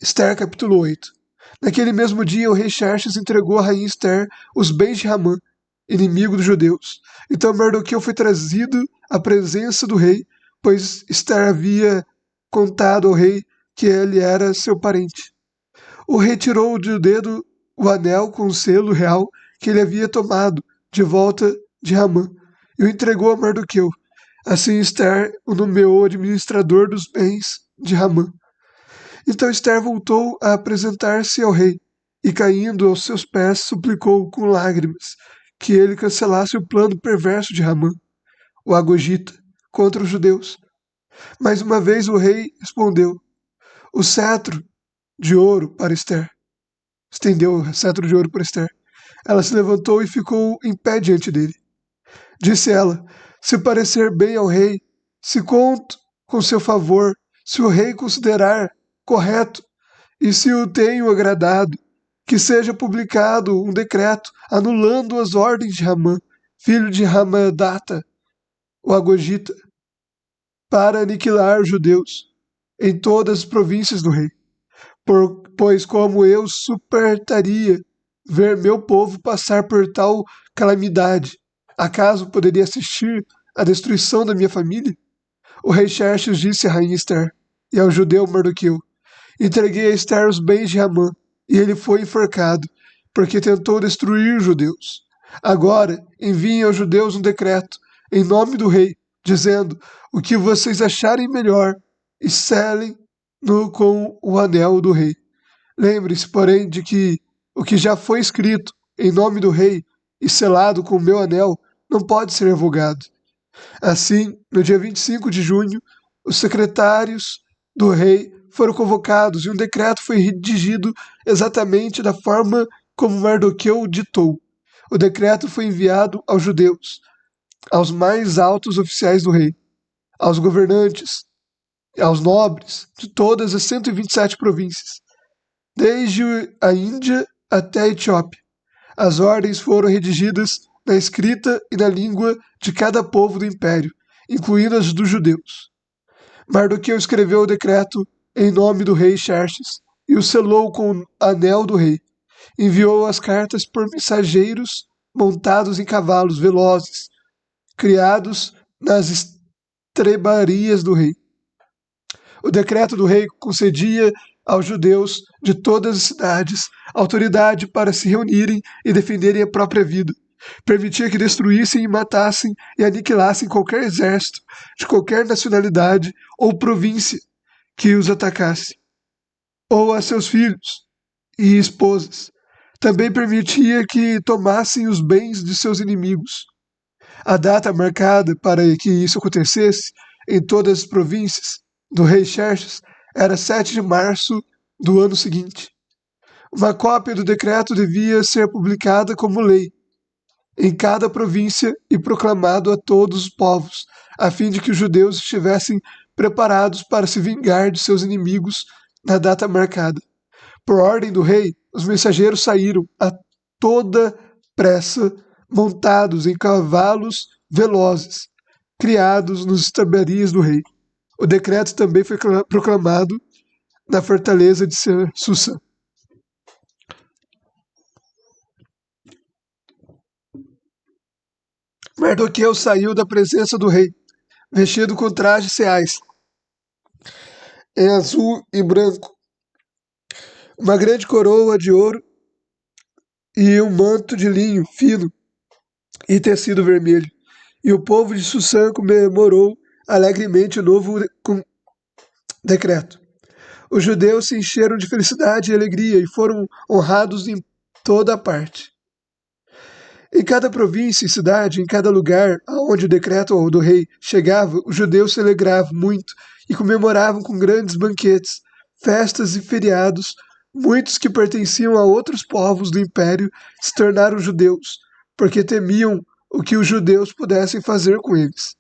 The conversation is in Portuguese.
Esther capítulo 8. Naquele mesmo dia o rei Xerxes entregou à rainha Esther os bens de Ramã, inimigo dos judeus. Então Mardoqueu foi trazido à presença do rei, pois Esther havia contado ao rei que ele era seu parente. O rei tirou do dedo o anel com o selo real que ele havia tomado de volta de Ramã e o entregou a Mardoqueu. Assim Esther o nomeou administrador dos bens de Ramã. Então Esther voltou a apresentar-se ao rei, e caindo aos seus pés, suplicou com lágrimas que ele cancelasse o plano perverso de Ramã, o Agogita, contra os judeus. Mais uma vez o rei respondeu: o cetro de ouro para Esther. Estendeu o cetro de ouro para Esther. Ela se levantou e ficou em pé diante dele. Disse ela: se parecer bem ao rei, se conto com seu favor, se o rei considerar correto, e se o tenho agradado, que seja publicado um decreto anulando as ordens de Ramã, filho de Ramadata, o Agogita, para aniquilar os judeus em todas as províncias do rei. Pois como eu suportaria ver meu povo passar por tal calamidade, acaso poderia assistir à destruição da minha família? O rei Xerxes disse à rainha Esther e ao judeu Mardoqueu: entreguei a Esther os bens de Ramã, e ele foi enforcado, porque tentou destruir os judeus. Agora enviem aos judeus um decreto, em nome do rei, dizendo o que vocês acharem melhor, e selem-no com o anel do rei. Lembre-se, porém, de que o que já foi escrito em nome do rei e selado com o meu anel não pode ser revogado. Assim, no dia 25 de junho, os secretários do rei foram convocados e um decreto foi redigido exatamente da forma como Mardoqueu ditou. O decreto foi enviado aos judeus, aos mais altos oficiais do rei, aos governantes, aos nobres de todas as 127 províncias, desde a Índia até a Etiópia. As ordens foram redigidas na escrita e na língua de cada povo do império, incluindo as dos judeus. Mardoqueu escreveu o decreto em nome do rei Xerxes e o selou com o anel do rei. Enviou as cartas por mensageiros montados em cavalos velozes, criados nas estrebarias do rei. O decreto do rei concedia aos judeus de todas as cidades autoridade para se reunirem e defenderem a própria vida. Permitia que destruíssem e matassem e aniquilassem qualquer exército de qualquer nacionalidade ou província que os atacasse, ou a seus filhos e esposas. Também permitia que tomassem os bens de seus inimigos. A data marcada para que isso acontecesse em todas as províncias do rei Xerxes era 7 de março do ano seguinte. Uma cópia do decreto devia ser publicada como lei em cada província e proclamado a todos os povos, a fim de que os judeus estivessem preparados para se vingar de seus inimigos na data marcada. Por ordem do rei, os mensageiros saíram a toda pressa, montados em cavalos velozes, criados nos estrebarias do rei. O decreto também foi proclamado na fortaleza de Susa. Mardoqueu saiu da presença do rei, vestido com trajes reais, em azul e branco, uma grande coroa de ouro e um manto de linho fino e tecido vermelho. E o povo de Susã comemorou alegremente o novo decreto. Os judeus se encheram de felicidade e alegria e foram honrados em toda a parte. Em cada província e cidade, em cada lugar aonde o decreto do rei chegava, os judeus se alegravam muito e comemoravam com grandes banquetes, festas e feriados. Muitos que pertenciam a outros povos do império se tornaram judeus, porque temiam o que os judeus pudessem fazer com eles.